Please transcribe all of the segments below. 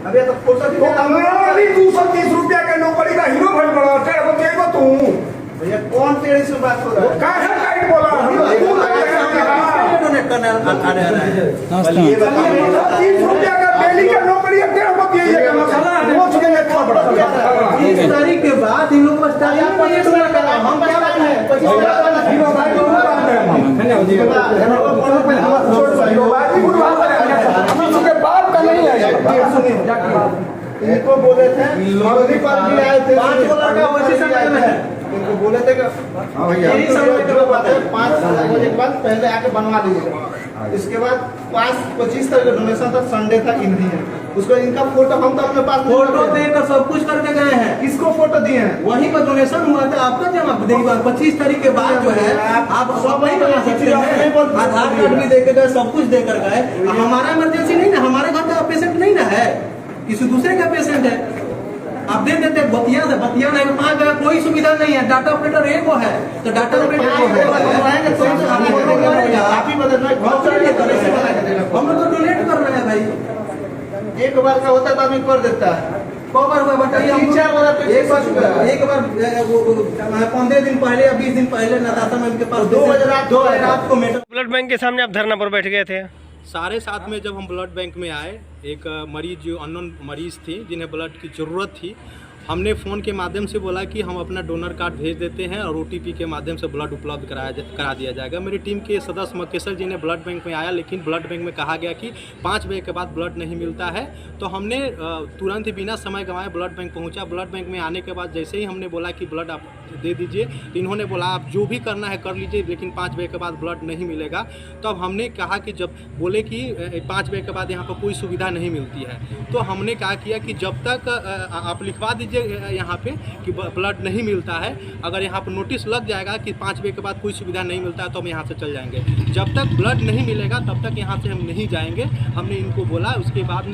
अभी तो फोटो तो अंग्रेजी 230 रुपया के नौकरी का हीरो भर पड़ा तेरे को देखो तू भैया कौन तेरे से बात हो रहा है? काहे काहे बोला डोनेट करने आ रहे हैं। 30 रुपया का डेली का नौकरी है तेरे को दिए ये मसाला वो चीज में थोड़ा बड़ा 30 तारीख के बाद इन लोगों को स्टार्टिंग में ये सुना कर हम क्या बात है 25 हीरो भाई को बात है हीरो भाई की गुड बात है हम इसके बात का नहीं है इनको बोले थे मोदी पर भी आए थे 5 लड़का वैसे समय में है इनको बोले थे कि हां भैया यही समय की बात है 5 बजे के बाद पहले आके बनवा लीजिएगा इसके बाद 25 तारीख का डोनेशन था संडे था इन्हीं है उसको इनका फोटो हम तो अपने पास फोटो देकर सब कुछ करके गए हैं किसको फोटो दिए हैं वहीं पर डोनेशन हुआ था आपका जमा देगा 25 तारीख के बाद जो है आप सब नहीं बना सकते हैं आधार कार्ड भी देकर गए सब कुछ देकर गए हमारा इमरजेंसी नहीं ना हमारे घर का पेशेंट नहीं ना है किसी दूसरे का पेशेंट है आप दे देते बतिया नहीं 5 जगह कोई सुविधा नहीं है डाटा ऑपरेटर एक वो है तो डाटा ऑपरेटर आप ही बदल रहे हम लोग तो डोनेट कर रहे हैं भाई एक बार का होता है तो आदमी कर देता है कबर हुआ बताइए एक बार 15 दिन पहले या 20 दिन पहले नताशा मैम के पास 2 बजे रात को ब्लड बैंक के सामने आप धरना पर बैठ गए थे। सारे साथ में जब हम ब्लड बैंक में आए एक मरीज जो अननोन मरीज थी जिन्हें ब्लड की ज़रूरत थी हमने फ़ोन के माध्यम से बोला कि हम अपना डोनर कार्ड भेज देते हैं और OTP के माध्यम से ब्लड उपलब्ध करा दिया जाएगा। मेरी टीम के सदस्य मकेशर जी ने ब्लड बैंक में आया लेकिन ब्लड बैंक में कहा गया कि 5 बजे के बाद ब्लड नहीं मिलता है तो हमने तुरंत ही बिना समय गंवाए ब्लड बैंक पहुंचा। ब्लड बैंक में आने के बाद जैसे ही हमने बोला कि ब्लड आप दे दीजिए तो इन्होंने बोला आप जो भी करना है कर लीजिए लेकिन 5 बजे के बाद ब्लड नहीं मिलेगा। तो अब हमने कहा कि जब बोले कि 5 बजे के बाद यहाँ पर कोई सुविधा नहीं मिलती है तो हमने कहा किया कि जब तक आप लिखवा दीजिए यहाँ पे कि ब्लड नहीं मिलता है अगर यहाँ पर नोटिस लग जाएगा कि 5 बजे के बाद कोई सुविधा नहीं मिलता है तो हम यहाँ से चल जाएंगे। जब तक ब्लड नहीं मिलेगा तब तक यहाँ से हम नहीं जाएंगे हमने इनको बोला। उसके बाद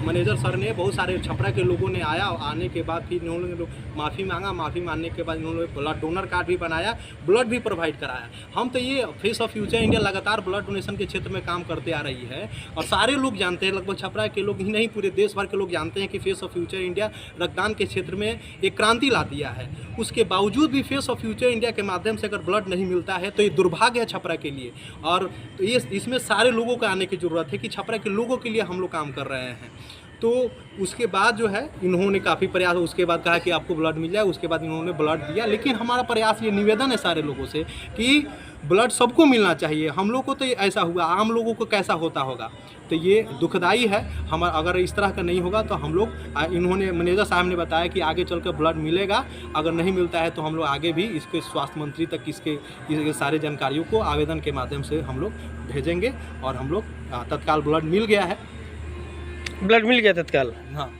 मैनेजर सर ने बहुत सारे छपरा के लोगों ने आने के बाद फिर इन्होंने माफ़ी मांगा। माफ़ी मांगने के बाद इन्होंने ब्लड डोनर कार्ड भी बनाया ब्लड भी प्रोवाइड कराया। हम तो ये फेस ऑफ फ्यूचर इंडिया लगातार ब्लड डोनेशन के क्षेत्र में काम करते आ रही है और सारे लोग जानते हैं लगभग छपरा के लोग ही नहीं पूरे देश भर के लोग जानते हैं कि फेस ऑफ फ्यूचर इंडिया रक्तदान के क्षेत्र में एक क्रांति ला दिया है। उसके बावजूद भी फेस ऑफ फ्यूचर इंडिया के माध्यम से अगर ब्लड नहीं मिलता है तो ये दुर्भाग्य है छपरा के लिए और तो ये इसमें सारे लोगों को आने की ज़रूरत है कि छपरा के लोगों के लिए हम लोग काम कर रहे हैं। तो उसके बाद जो है इन्होंने काफ़ी प्रयास उसके बाद कहा कि आपको ब्लड मिल जाए। उसके बाद इन्होंने ब्लड दिया लेकिन हमारा प्रयास ये निवेदन है सारे लोगों से कि ब्लड सबको मिलना चाहिए। हम लोग को तो ऐसा हुआ आम लोगों को कैसा होता होगा तो ये दुखदाई है। हम अगर इस तरह का नहीं होगा तो हम लोग इन्होंने मैनेजर साहब ने बताया कि आगे चलकर ब्लड मिलेगा। अगर नहीं मिलता है तो हम लोग आगे भी इसके स्वास्थ्य मंत्री तक इसके सारे जानकारियों को आवेदन के माध्यम से हम लोग भेजेंगे और हम लोग तत्काल ब्लड मिल गया है। ब्लड मिल गया तत्काल। हाँ।